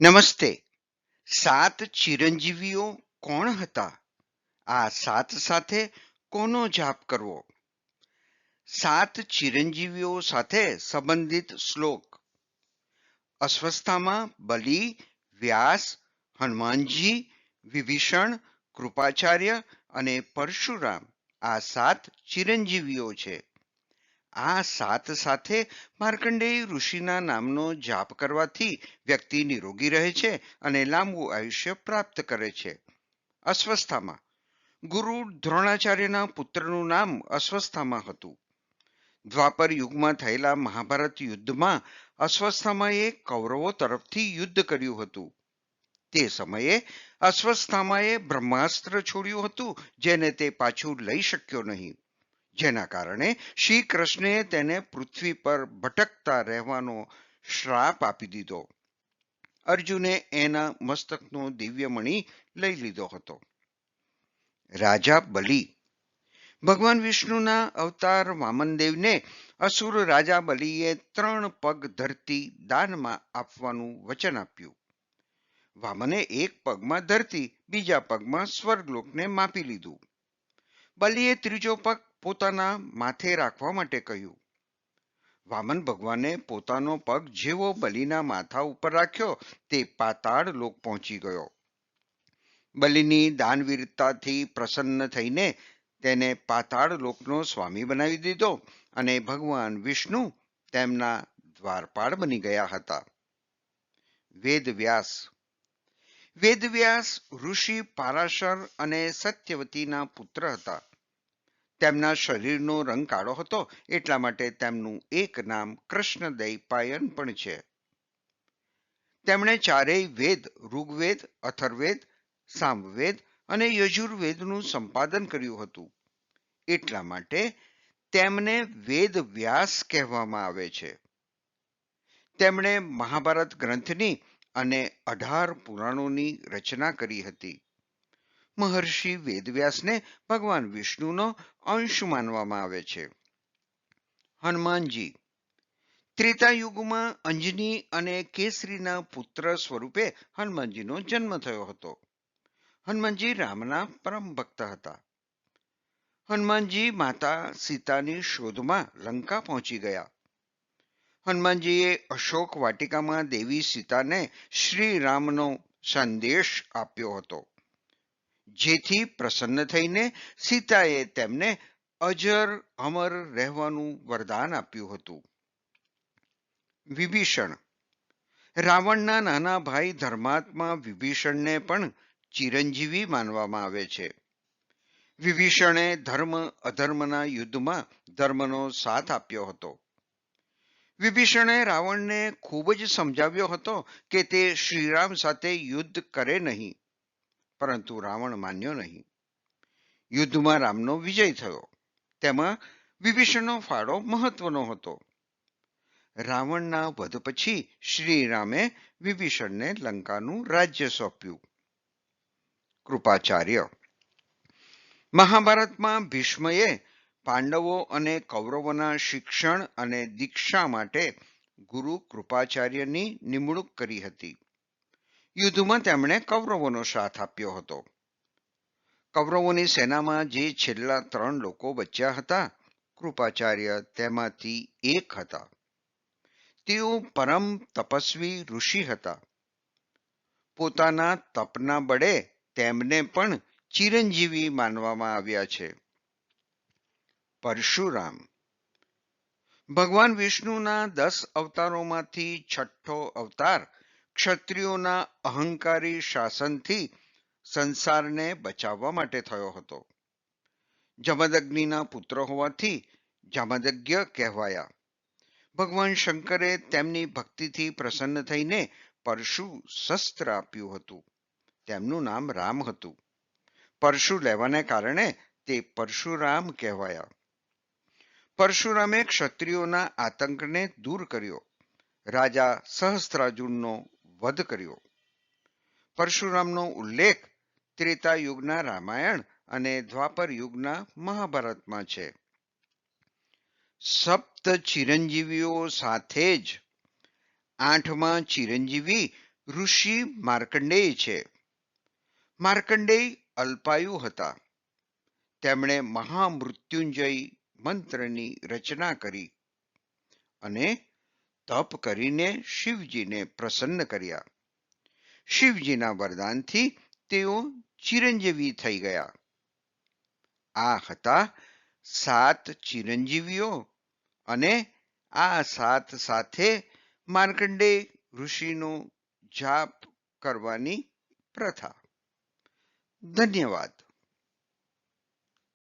નમસ્તે. 7 ચિરંજીવીઓ કોણ હતા? આ 7 સાથે કોનો જાપ કરવો? 7 ચિરંજીવીઓ સાથે સંબંધિત શ્લોક. અસ્વસ્થામાં બલિ, વ્યાસ, હનુમાનજી, વિભીષણ, કૃપાચાર્ય અને પરશુરામ આ 7 ચિરંજીવીઓ છે. આ 7 સાથે માર્કંડેય ઋષિના નામનો જાપ કરવાથી વ્યક્તિ નિરોગી રહે છે અને લાંબુ આયુષ્ય પ્રાપ્ત કરે છે. અસ્વસ્થામાં ગુરુ દ્રોણાચાર્યના પુત્રનું નામ અસ્વસ્થામાં હતું. દ્વાપર યુગમાં થયેલા મહાભારત યુદ્ધમાં અસ્વસ્થામાએ કૌરવો તરફથી યુદ્ધ કર્યું હતું. તે સમયે અસ્વસ્થામાએ બ્રહ્માસ્ત્ર છોડ્યું હતું, જેને તે પાછું લઈ શક્યો નહીં. જેના કારણે શ્રી કૃષ્ણએ તેને પૃથ્વી પર ભટકતા રહેવાનો શ્રાપ આપી દીધો. અર્જુને એના મસ્તકનો દિવ્યમણિ લઈ લીધો હતો. રાજા બલિ. ભગવાન વિષ્ણુના અવતાર વામનદેવને અસુર રાજા બલિએ 3 પગ ધરતી દાનમાં આપવાનું વચન આપ્યું. વામને એક પગમાં ધરતી, બીજા પગમાં સ્વર્ગલોકને માપી લીધું. બલિએ ત્રીજો પગ પોતાના માથે રાખવા માટે કહ્યું. વામન ભગવાને પોતાનો પગ જેવો બલિના માથા ઉપર રાખ્યો, તે પાતાળ લોક પહોંચી ગયો. બલિની દાનવીરતાથી પ્રસન્ન થઈને તેને પાતાળ લોકનો સ્વામી બનાવી દીધો અને ભગવાન વિષ્ણુ તેમના દ્વારપાળ બની ગયા હતા. વેદવ્યાસ. વેદવ્યાસ ઋષિ પારાશર અને સત્યવતીના પુત્ર હતા. તેમના શરીરનો રંગ કાળો હતો, એટલા માટે તેમનું એક નામ કૃષ્ણદૈપાયન પણ છે. તેમણે ચારેય વેદ, ઋગ્વેદ, અથર્વવેદ, સામવેદ અને યજુર્વેદનું સંપાદન કર્યું હતું. એટલા માટે તેમને વેદવ્યાસ કહેવામાં આવે છે. તેમણે મહાભારત ગ્રંથની અને 18 પુરાણોની રચના કરી હતી. મહર્ષિ વેદવ્યાસને ભગવાન વિષ્ણુનો અંશ માનવામાં આવે છે. હનુમાનજી. ત્રેતા યુગમાં અંજની અને કેસરીના પુત્ર સ્વરૂપે હનુમાનજીનો જન્મ થયો હતો. હનુમાનજી રામના પરમ ભક્ત હતા. હનુમાનજી માતા સીતાની શોધમાં લંકા પહોંચી ગયા. હનુમાનજીએ અશોક વાટિકામાં દેવી સીતાને શ્રી રામનો સંદેશ આપ્યો હતો, જેથી પ્રસન્ન થઈને સીતાએ તેમને અજર અમર રહેવાનું વરદાન આપ્યું હતું. વિભીષણ. રાવણના નાના ભાઈ ધર્માત્મા વિભીષણને પણ ચિરંજીવી માનવામાં આવે છે. વિભીષણે ધર્મ અધર્મના યુદ્ધમાં ધર્મનો સાથ આપ્યો હતો. વિભીષણે રાવણને ખૂબ જ સમજાવ્યો હતો કે તે શ્રીરામ સાથે યુદ્ધ કરે નહીં, પરંતુ રાવણ માન્યો નહીં. યુદ્ધમાં રામનો વિજય થયો. તેમાં વિભીષણનો ફાળો મહત્વનો હતો. રાવણના વધ પછી શ્રીરામે વિભીષણને લંકાનું રાજ્ય સોંપ્યું. કૃપાચાર્ય. મહાભારતમાં ભીષ્મએ પાંડવો અને કૌરવોના શિક્ષણ અને દીક્ષા માટે ગુરુ કૃપાચાર્યની નિમણૂક કરી હતી. યુદ્ધમાં તેમણે કૌરવોનો સાથ આપ્યો હતો. કૌરવોની સેનામાં જે છેલ્લા 3 લોકો બચ્યા હતા, કૃપાચાર્ય તેમાંથી એક હતા. તેઓ પરમ તપસ્વી ઋષિ હતા. પોતાના તપના બળે તેમને પણ ચિરંજીવી માનવામાં આવ્યા છે. પરશુરામ. ભગવાન વિષ્ણુના 10 અવતારોમાંથી 6થો અવતાર ક્ષત્રિયોના અહંકારી શાસનથી સંસારને બચાવવા માટે થયો હતો. જમદગ્નિના પુત્ર હોવાથી જમદગ્ન્ય કહેવાયા. ભગવાન શંકરે તેમની ભક્તિથી પ્રસન્ન થઈને પરશુ શસ્ત્ર આપ્યું હતું. તેમનું નામ રામ હતું. પરશુ લેવાને કારણે તે પરશુરામ કહેવાયા. પરશુરામે ક્ષત્રિયોના આતંકને દૂર કર્યો. રાજા સહસ્ત્રાર્જુનનો વધ કર્યો. પરશુરામનો ઉલ્લેખ ત્રેતા યુગના રામાયણ અને દ્વાપર યુગના મહાભારતમાં છે. સપ્ત ચિરંજીવીઓ સાથે જ 8મા ચિરંજીવી ઋષિ માર્કંડેય છે. માર્કંડેય અલ્પાયુ હતા. તેમણે મહામૃત્યુંજય મંત્રની રચના કરી અને તપ કરીને શિવજીને પ્રસન્ન કર્યા. શિવજીના વરદાનથી તેઓ ચિરંજીવી થઈ ગયા. આ હતા 7 ચિરંજીવીઓ અને આ 7 સાથે માર્કંડેય ઋષિનો જાપ કરવાની પ્રથા. ધન્યવાદ.